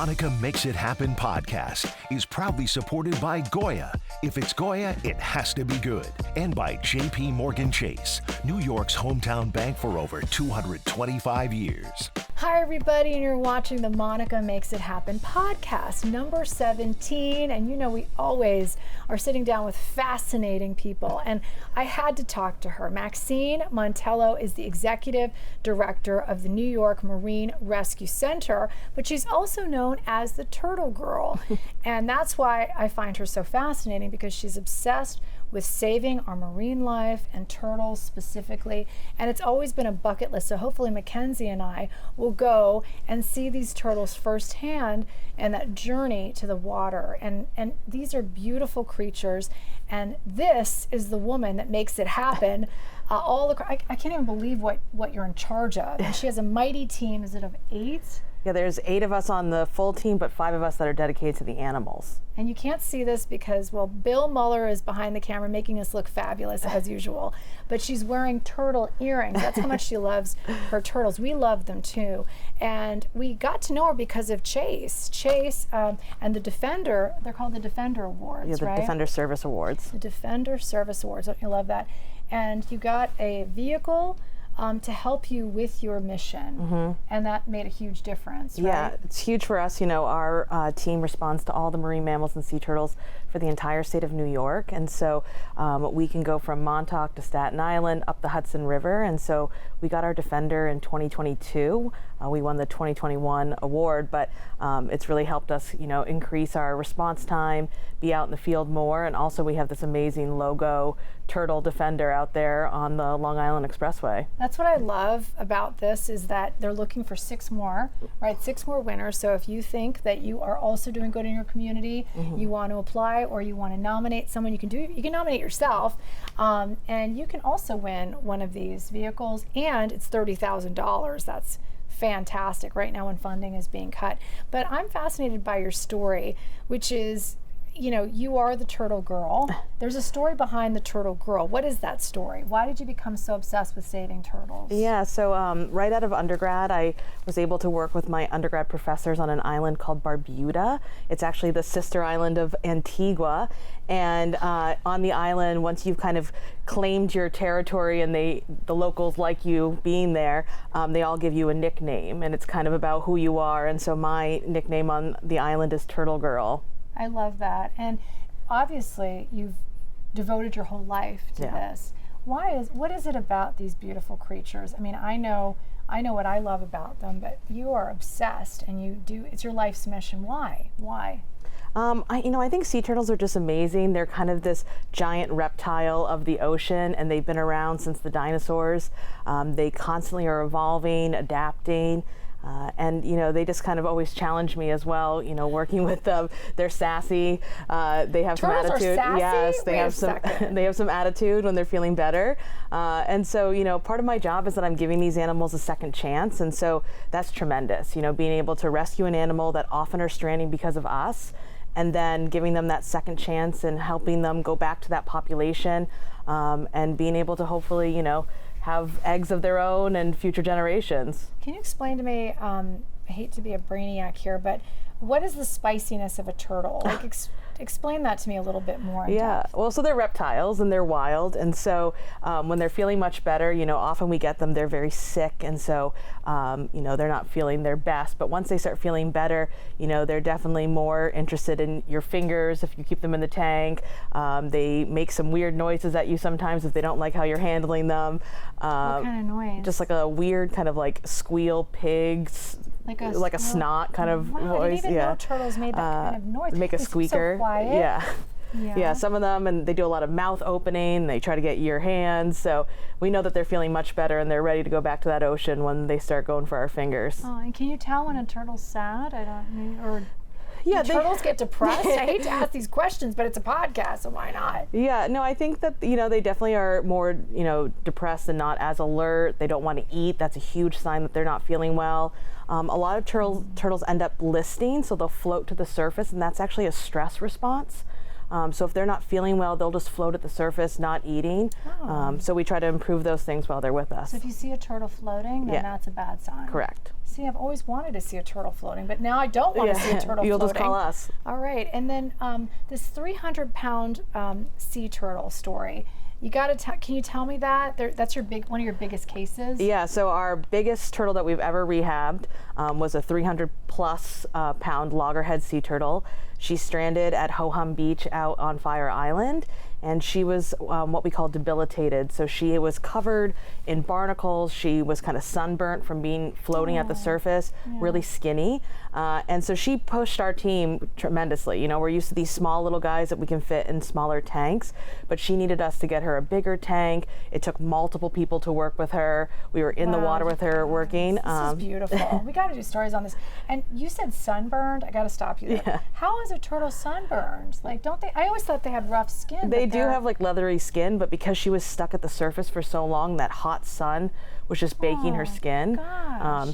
Monica Makes It Happen podcast is proudly supported by Goya. If it's Goya, it has to be good. And by JP Morgan Chase, New York's hometown bank for over 225 years. Hi, everybody, and you're watching the Monica Makes It Happen podcast, number 17. And you know, we always are sitting down with fascinating people. And I had to talk to her. Maxine Montello is the executive director of the New York Marine Rescue Center, but she's also known as the Turtle Girl. And that's why I find her so fascinating, because she's obsessed with saving our marine life and turtles specifically. And it's always been a bucket list. So hopefully Mackenzie and I will go and see these turtles firsthand and that journey to the water. And these are beautiful creatures. And this is the woman that makes it happen. I can't even believe what you're in charge of. And she has a mighty team. Is it of 8? Yeah, there's 8 of us on the full team, but 5 of us that are dedicated to the animals. And you can't see this because, well, Bill Muller is behind the camera making us look fabulous as usual, but she's wearing turtle earrings. That's how much she loves her turtles. We love them too. And we got to know her because of Chase. And the Defender, they're called the Defender Awards, yeah, the right? Defender Service Awards. The Defender Service Awards, don't you love that? And you got a vehicle to help you with your mission, and that made a huge difference, right? Yeah, it's huge for us. You know, our team responds to all the marine mammals and sea turtles for the entire state of New York, and so we can go from Montauk to Staten Island up the Hudson River, and so we got our Defender in 2022. We won the 2021 award, but it's really helped us, you know, increase our response time, be out in the field more, and also we have this amazing logo Turtle Defender out there on the Long Island Expressway. That's what I love about this, is that they're looking for 6 more, right? 6 more winners. So if you think that you are also doing good in your community, you want to apply or you want to nominate someone, you can nominate yourself, and you can also win one of these vehicles, and it's $30,000. That's fantastic right now when funding is being cut. But I'm fascinated by your story, which is, you know, you are the Turtle Girl. There's a story behind the Turtle Girl. What is that story? Why did you become so obsessed with saving turtles? Yeah, so right out of undergrad, I was able to work with my undergrad professors on an island called Barbuda. It's actually the sister island of Antigua. And on the island, once you've kind of claimed your territory and the locals like you being there, they all give you a nickname, and it's kind of about who you are. And so my nickname on the island is Turtle Girl. I love that. And obviously you've devoted your whole life to this. What is it about these beautiful creatures? I mean, I know what I love about them, but you are obsessed, and it's your life's mission. Why? I think sea turtles are just amazing. They're kind of this giant reptile of the ocean, and they've been around since the dinosaurs. They constantly are evolving, adapting. And you know, they just kind of always challenge me as well. You know, working with them, they're sassy. They have Turtles some attitude. Are sassy? Yes, they have some. They have some attitude when they're feeling better. And so, you know, part of my job is that I'm giving these animals a second chance, and so that's tremendous. You know, being able to rescue an animal that often are stranding because of us, and then giving them that second chance and helping them go back to that population, and being able to hopefully, you know, have eggs of their own and future generations. Can you explain to me, I hate to be a brainiac here, but what is the spiciness of a turtle? Like, explain that to me a little bit more. Yeah, well, so they're reptiles and they're wild, and so when they're feeling much better, you know, often we get them, they're very sick, and so you know, they're not feeling their best. But once they start feeling better, you know, they're definitely more interested in your fingers if you keep them in the tank. They make some weird noises at you sometimes if they don't like how you're handling them. What kind of noise? Just like a weird kind of like squeal pigs. Like a snot kind of voice. I didn't even know turtles made that kind of noise. Make a squeaker. So quiet. Yeah, some of them, and they do a lot of mouth opening. They try to get your hands. So we know that they're feeling much better and they're ready to go back to that ocean when they start going for our fingers. Oh, and can you tell when a turtle's sad? Yeah, turtles get depressed? I hate to ask these questions, but it's a podcast, so why not? Yeah, no, I think that, you know, they definitely are more, you know, depressed and not as alert. They don't want to eat. That's a huge sign that they're not feeling well. A lot of turtles end up listing, so they'll float to the surface, and that's actually a stress response. So if they're not feeling well, they'll just float at the surface, not eating. So we try to improve those things while they're with us. So if you see a turtle floating, then that's a bad sign. Correct. See, I've always wanted to see a turtle floating, but now I don't want to see a turtle You'll floating. just call us. All right, and then this 300-pound sea turtle story. Can you tell me that? That's one of your biggest cases? Yeah, so our biggest turtle that we've ever rehabbed was a 300-plus pound loggerhead sea turtle. She stranded at Ho Hum Beach out on Fire Island, and she was what we call debilitated. So she was covered in barnacles. She was kind of sunburnt from being floating at the surface, really skinny. And so she pushed our team tremendously. You know, we're used to these small little guys that we can fit in smaller tanks, but she needed us to get her a bigger tank. It took multiple people to work with her. We were in the water with her working. This is beautiful. We got to do stories on this. And you said sunburned. I got to stop you there. Yeah. How is a turtle sunburned? Like, don't they? I always thought they had rough skin. They do have like leathery skin, but because she was stuck at the surface for so long, that hot sun was just baking her skin.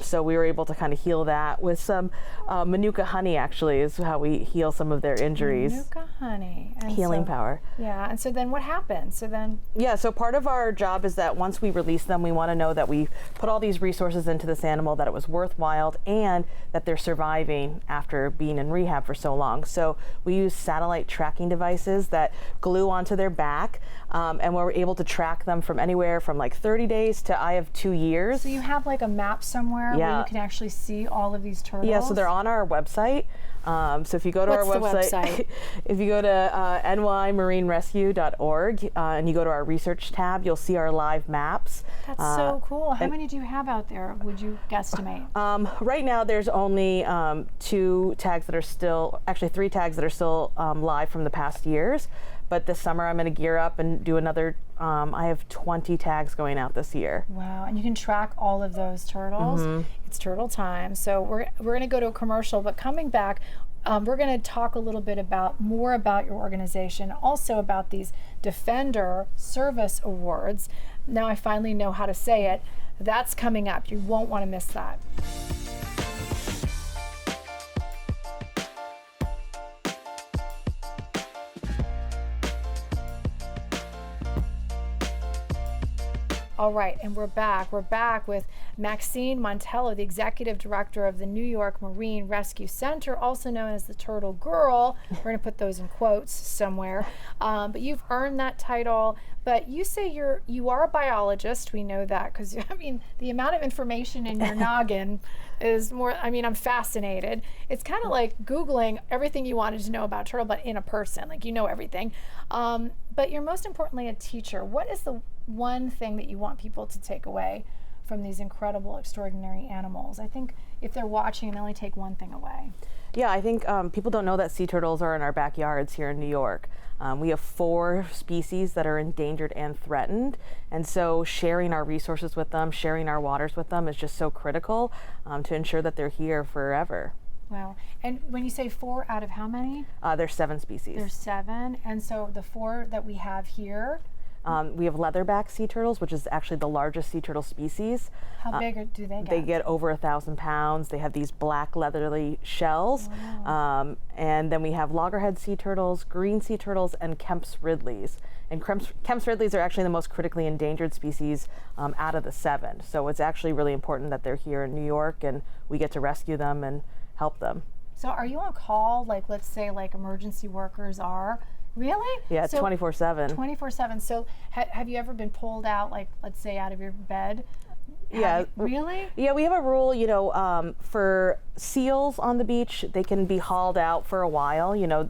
So we were able to kind of heal that with some Manuka honey, actually, is how we heal some of their injuries. Manuka honey. And Healing power. Yeah, and so then what happens? So part of our job is that once we release them, we want to know that we put all these resources into this animal, that it was worthwhile, and that they're surviving after being in rehab for so long. So we use satellite tracking devices that glue onto their back, and we're able to track them from anywhere from like 30 days to 2 years. So you have like a map somewhere where you can actually see all of these turtles? Yeah, so they're on our website. So if you go to our website, if you go to nymarinerescue.org and you go to our research tab, you'll see our live maps. That's so cool. How many do you have out there, would you guesstimate? Right now there's only 3 tags that are still live from the past years. But this summer I'm going to gear up and do another, I have 20 tags going out this year. Wow, and you can track all of those turtles. It's turtle time. So we're going to go to a commercial, but coming back, we're going to talk a little bit more about your organization, also about these Defender Service Awards. Now I finally know how to say it. That's coming up. You won't want to miss that. All right, and we're back. We're back with Maxine Montello, the Executive Director of the New York Marine Rescue Center, also known as the Turtle Girl. We're going to put those in quotes somewhere. But you've earned that title. But you say you are a biologist. We know that because, I mean, the amount of information in your noggin is more, I mean, I'm fascinated. It's kind of like Googling everything you wanted to know about turtle, but in a person. Like, you know everything. But you're most importantly a teacher. What is the one thing that you want people to take away from these incredible, extraordinary animals? I think if they're watching, they only take one thing away. Yeah, I think people don't know that sea turtles are in our backyards here in New York. We have 4 species that are endangered and threatened, and so sharing our resources with them, sharing our waters with them is just so critical to ensure that they're here forever. Wow. And when you say 4 out of how many? There's 7 species. There's 7, and so the 4 that we have here, we have leatherback sea turtles, which is actually the largest sea turtle species. How big do they get? They get over 1,000 pounds. They have these black leathery shells. Wow. And then we have loggerhead sea turtles, green sea turtles, and Kemp's ridleys. And Kemp's ridleys are actually the most critically endangered species out of the 7. So it's actually really important that they're here in New York and we get to rescue them and help them. So are you on call, like let's say like emergency workers are? Really? Yeah, it's 24/7. 24/7. So have you ever been pulled out, like let's say out of your bed? Yeah. Really? Yeah, we have a rule, you know, for seals on the beach, they can be hauled out for a while. You know,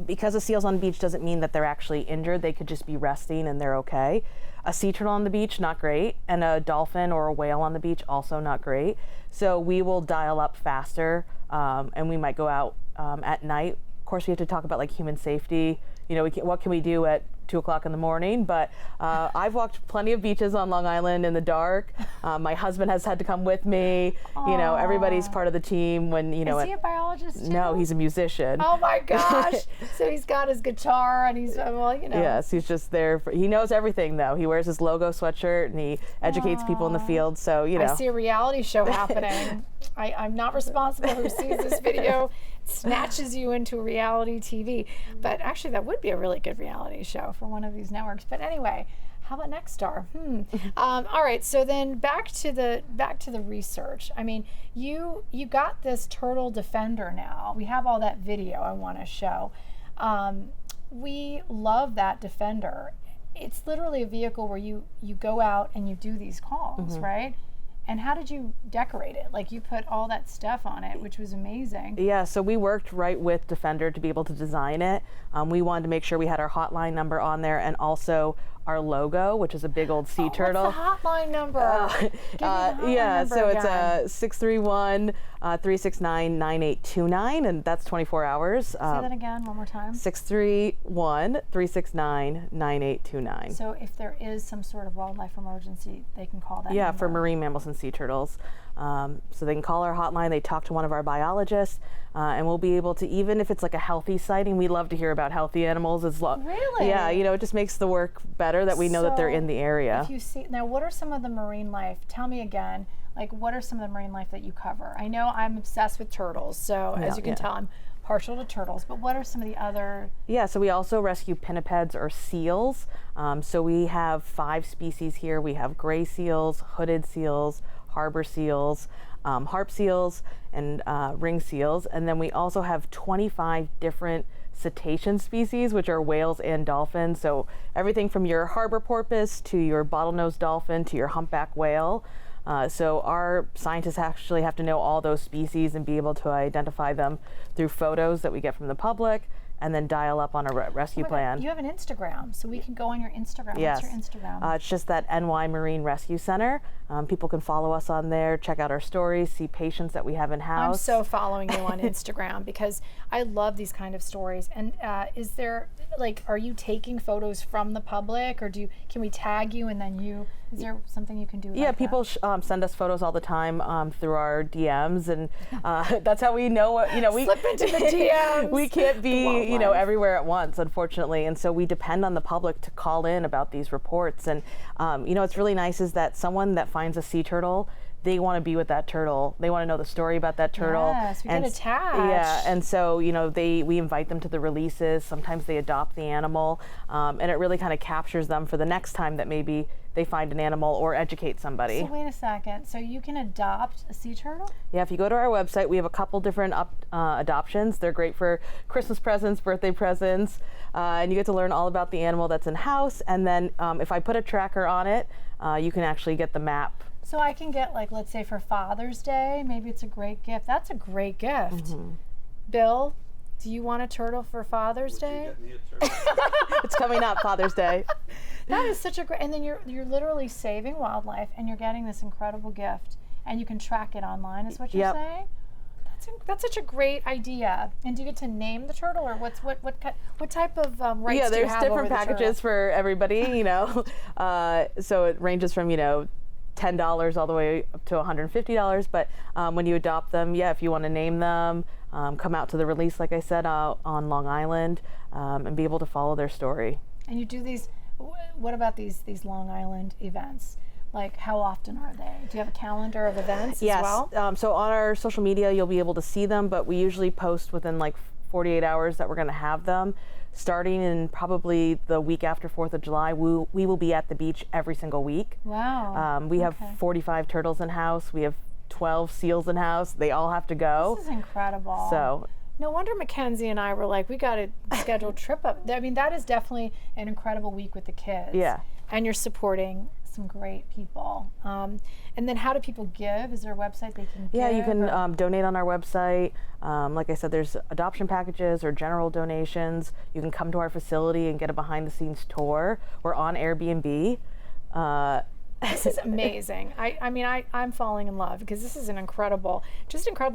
because of seals on the beach doesn't mean that they're actually injured. They could just be resting and they're okay. A sea turtle on the beach, not great. And a dolphin or a whale on the beach, also not great. So we will dial up faster and we might go out at night. Of course, we have to talk about like human safety. You know, what can we do at 2 o'clock in the morning? But I've walked plenty of beaches on Long Island in the dark. My husband has had to come with me. Aww. You know, everybody's part of the team when, you know. Is he a biologist too? No, he's a musician. Oh my gosh. So he's got his guitar and he's, well, you know. Yes, he's just there. He knows everything though. He wears his logo sweatshirt and he educates people in the field. So, you know. I see a reality show happening. I'm not responsible who sees this video. snatches you into reality TV. But actually, that would be a really good reality show for one of these networks. But anyway, how about Next Star? All right, so then back to the research. I mean, you got this turtle defender now. We have all that video I want to show. We love that defender. It's literally a vehicle where you go out and you do these calls, right? And how did you decorate it? Like, you put all that stuff on it, which was amazing. Yeah, so we worked right with Defender to be able to design it. We wanted to make sure we had our hotline number on there and also our logo, which is a big old sea turtle. What's the hotline number? Give me the hotline number so again. it's 631-369-9829, and that's 24 hours. Say that again one more time. 631-369-9829. So if there is some sort of wildlife emergency, they can call that Yeah, number. for marine mammals and sea turtles. So they can call our hotline, they talk to one of our biologists, and we'll be able to, even if it's like a healthy sighting, we love to hear about healthy animals. Really? Yeah, it just makes the work better that we know that they're in the area. If you see, now what are some of the marine life, tell me again, like what are some of the marine life that you cover? I know I'm obsessed with turtles, so as you can tell, I'm partial to turtles, but what are some of the other? Yeah, so we also rescue pinnipeds or seals. So we have 5 species here. We have gray seals, hooded seals, harbor seals, harp seals, and ring seals. And then we also have 25 different cetacean species, which are whales and dolphins. So everything from your harbor porpoise to your bottlenose dolphin to your humpback whale. So our scientists actually have to know all those species and be able to identify them through photos that we get from the public and then dial up on a rescue plan. You have an Instagram, so we can go on your Instagram. Yes. What's your Instagram? It's just that NY Marine Rescue Center. People can follow us on there, check out our stories, see patients that we have in-house. I'm so following you on Instagram because I love these kind of stories. And is there, like, are you taking photos from the public, or can we tag you and then is there something you can do? Yeah, like people send us photos all the time through our DMs, and that's how we know what, we slip into the DMs. We can't be, Wildlife. everywhere at once, unfortunately, and so we depend on the public to call in about these reports. And what's really nice is that someone that finds a sea turtle, they want to be with that turtle. They want to know the story about that turtle. Yes, we get attached. Yeah, and so we invite them to the releases. Sometimes they adopt the animal, and it really kind of captures them for the next time that maybe they find an animal or educate somebody. So wait a second. So you can adopt a sea turtle? Yeah, if you go to our website, we have a couple different adoptions. They're great for Christmas presents, birthday presents, and you get to learn all about the animal that's in house. And then if I put a tracker on it, you can actually get the map. So I can get, like, let's say for Father's Day, maybe it's a great gift. That's a great gift. Bill, do you want a turtle for Father's Day? It's coming up, Father's Day. That is such a great, and then you're literally saving wildlife and you're getting this incredible gift, and you can track it online, is what you're saying? That's such a great idea. And do you get to name the turtle, or what type of rights do you have over the turtle? Yeah, there's different packages for everybody, so it ranges from, $10 all the way up to $150. But when you adopt them, if you want to name them, come out to the release, like I said, on Long Island, and be able to follow their story. And you do these, what about these Long Island events? Like, how often are they? Do you have a calendar of events as well? Yes. So on our social media, you'll be able to see them, but we usually post within like 48 hours that we're going to have them. Starting in probably the week after 4th of July, we will be at the beach every single week. Wow. We have 45 turtles in house. We have 12 seals in house. They all have to go. This is incredible. So. No wonder Mackenzie and I were like, we got to schedule a trip up. I mean, that is definitely an incredible week with the kids. Yeah. And you're supporting some great people. And then how do people give? Is there a website they can give? Yeah, you can donate on our website. Like I said, there's adoption packages or general donations. You can come to our facility and get a behind-the-scenes tour. We're on Airbnb. This is amazing. I'm falling in love because this is incredible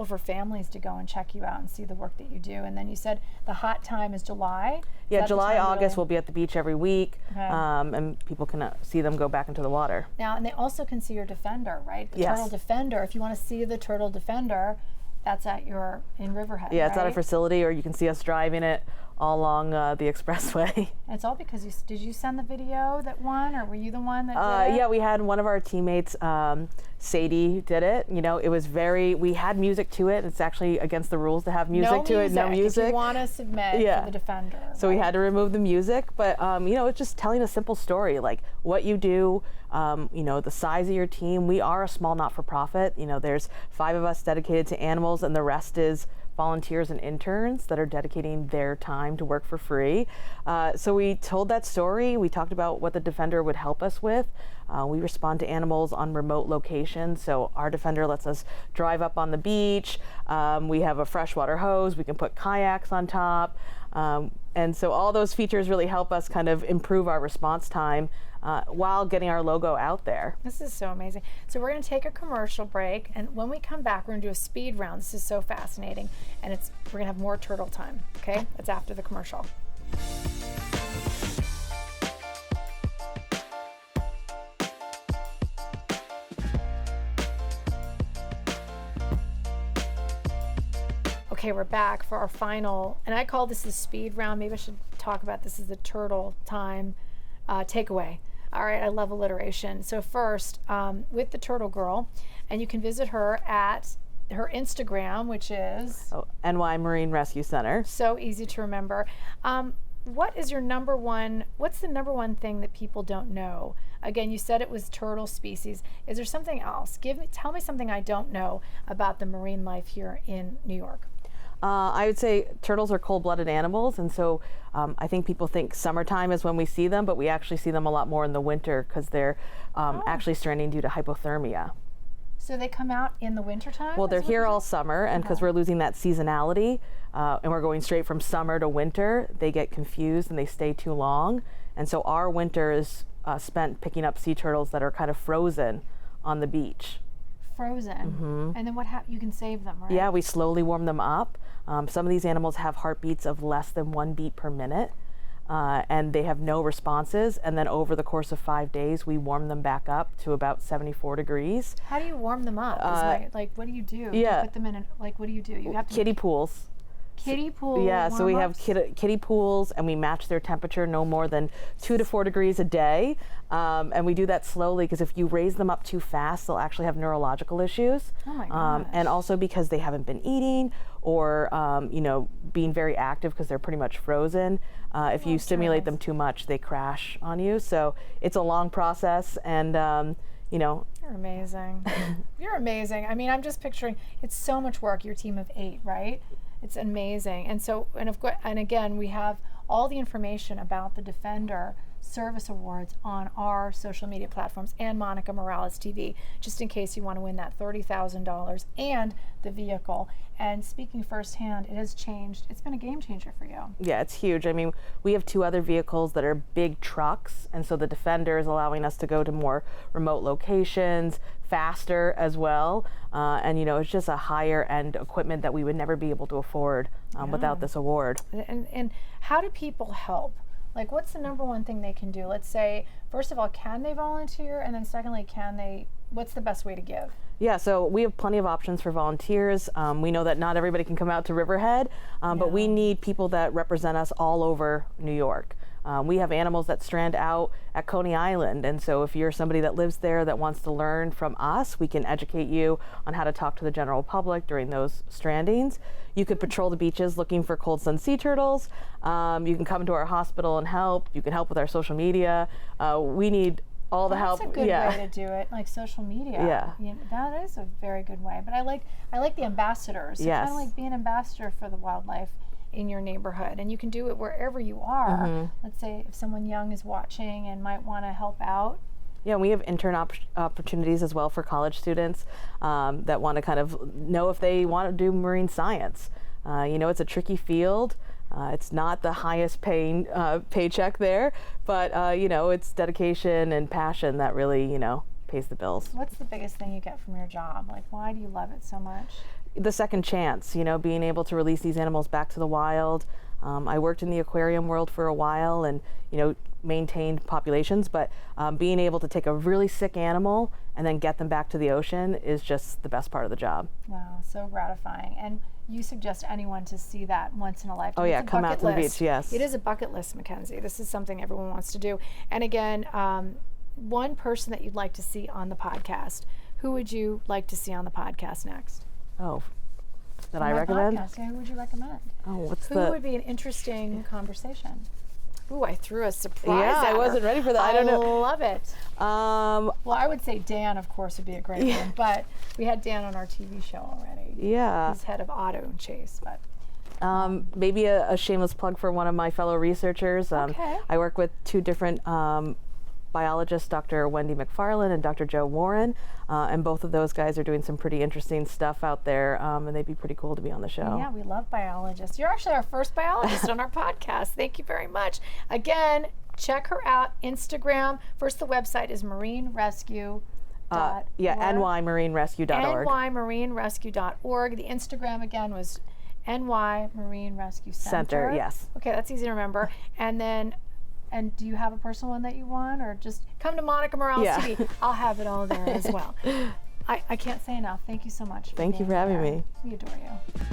for families to go and check you out and see the work that you do. And then you said the hot time is July? Yeah, July, August, we'll be at the beach every week, and people can see them go back into the water. Now, and they also can see your defender, right? The Yes. turtle defender. If you want to see the turtle defender, That's in Riverhead, Yeah, it's at right? a facility, or you can see us driving it all along the expressway. And it's all because did you send the video that won, or were you the one that did it? Yeah, we had one of our teammates, Sadie, did it. It was we had music to it. It's actually against the rules to have music to it. No music. If you want to submit for the defender. So we had to remove the music, but it's just telling a simple story, like what you do, the size of your team. We are a small not-for-profit. There's 5 of us dedicated to animals, and the rest is volunteers and interns that are dedicating their time to work for free. So we told that story. We talked about what the defender would help us with. We respond to animals on remote locations. So our defender lets us drive up on the beach. We have a freshwater hose. We can put kayaks on top. And so all those features really help us kind of improve our response time while getting our logo out there. This is so amazing. So we're going to take a commercial break, and when we come back, we're going to do a speed round. This is so fascinating, and we're going to have more turtle time. Okay, that's after the commercial. Okay, we're back for our final, and I call this the speed round. Maybe I should talk about this as the turtle time takeaway. All right, I love alliteration. So first, with the Turtle Girl, and you can visit her at her Instagram, which is NY Marine Rescue Center. So easy to remember. What's the number one thing that people don't know? Again, you said it was turtle species. Is there something else? Tell me something I don't know about the marine life here in New York. I would say turtles are cold-blooded animals, and so I think people think summertime is when we see them, but we actually see them a lot more in the winter because they're actually stranding due to hypothermia. So they come out in the wintertime? Well, they're here all summer, and because we're losing that seasonality, and we're going straight from summer to winter, they get confused and they stay too long. And so our winter is spent picking up sea turtles that are kind of frozen on the beach. Frozen. Mm-hmm. And then you can save them, right? Yeah, we slowly warm them up. Some of these animals have heartbeats of less than 1 beat per minute, and they have no responses. And then over the course of 5 days, we warm them back up to about 74 degrees. How do you warm them up? What do you do? Yeah. You put them in, what do you do? You have to kiddie pools. Kiddie pool. Yeah, so we have kiddie pools, and we match their temperature no more than 2 to 4 degrees a day. And we do that slowly because if you raise them up too fast, they'll actually have neurological issues. Oh my gosh. And also because they haven't been eating or being very active because they're pretty much frozen. If you stimulate them too much, they crash on you. So it's a long process, and You're amazing. You're amazing. I mean, I'm just picturing, it's so much work. Your team of 8, right? It's amazing. And again, we have all the information about the Defender Service Awards on our social media platforms and Monica Morales TV, just in case you want to win that $30,000 and the vehicle. And speaking firsthand, it has changed. It's been a game changer for you. Yeah, it's huge. I mean, we have 2 other vehicles that are big trucks, and so the Defender is allowing us to go to more remote locations, faster as well. And it's just a higher end equipment that we would never be able to afford without this award. And how do people help? Like, what's the number one thing they can do? Let's say, first of all, can they volunteer? And then secondly, what's the best way to give? Yeah, so we have plenty of options for volunteers. We know that not everybody can come out to Riverhead, but we need people that represent us all over New York. We have animals that strand out at Coney Island, and so if you're somebody that lives there that wants to learn from us, we can educate you on how to talk to the general public during those strandings. You could patrol the beaches looking for cold sun sea turtles. You can come to our hospital and help. You can help with our social media. We need all the help. That's a good way to do it, like social media. Yeah. That is a very good way. But I like the ambassadors. So yes. Kind of like being an ambassador for the wildlife in your neighborhood, and you can do it wherever you are. Mm-hmm. Let's say if someone young is watching and might want to help out. Yeah, we have intern opportunities as well for college students that want to kind of know if they want to do marine science. It's a tricky field. It's not the highest paying paycheck there, but it's dedication and passion that really, pays the bills. What's the biggest thing you get from your job? Like, why do you love it so much? The second chance, being able to release these animals back to the wild. I worked in the aquarium world for a while, and maintained populations, but being able to take a really sick animal and then get them back to the ocean is just the best part of the job. Wow, so gratifying. And you suggest anyone to see that once in a lifetime. Oh yeah, It's a come out bucket to the list. beach, yes. It is a bucket list, Mackenzie. This is something everyone wants to do. And again, one person that you'd like to see on the podcast, who would you like to see on the podcast next? Oh, that On I my recommend? podcast, yeah, who would you recommend? Oh, what's Who the... would be an interesting conversation? Ooh, I threw a surprise Yeah, at I her. wasn't ready for that. I don't know. love it. Well, I would say Dan, of course, would be a great one, but we had Dan on our TV show already. Yeah. He's head of auto and chase, but Maybe a shameless plug for one of my fellow researchers. Okay. I work with two different biologists, Dr. Wendy McFarland and Dr. Joe Warren, and both of those guys are doing some pretty interesting stuff out there, and they'd be pretty cool to be on the show. yeah, we love biologists. You're actually our first biologist on our podcast. Thank you very much. Again, check her out. Instagram. First, the website is marinerescue.org. nymarinerescue.org. nymarinerescue.org. The Instagram again was NY Marine Rescue Center, yes. Okay, that's easy to remember. And then, do you have a personal one that you want, or just come to Monica Morales Yeah. TV? I'll have it all there as well. I can't say enough. Thank you so much. Thank you for having me. We adore you.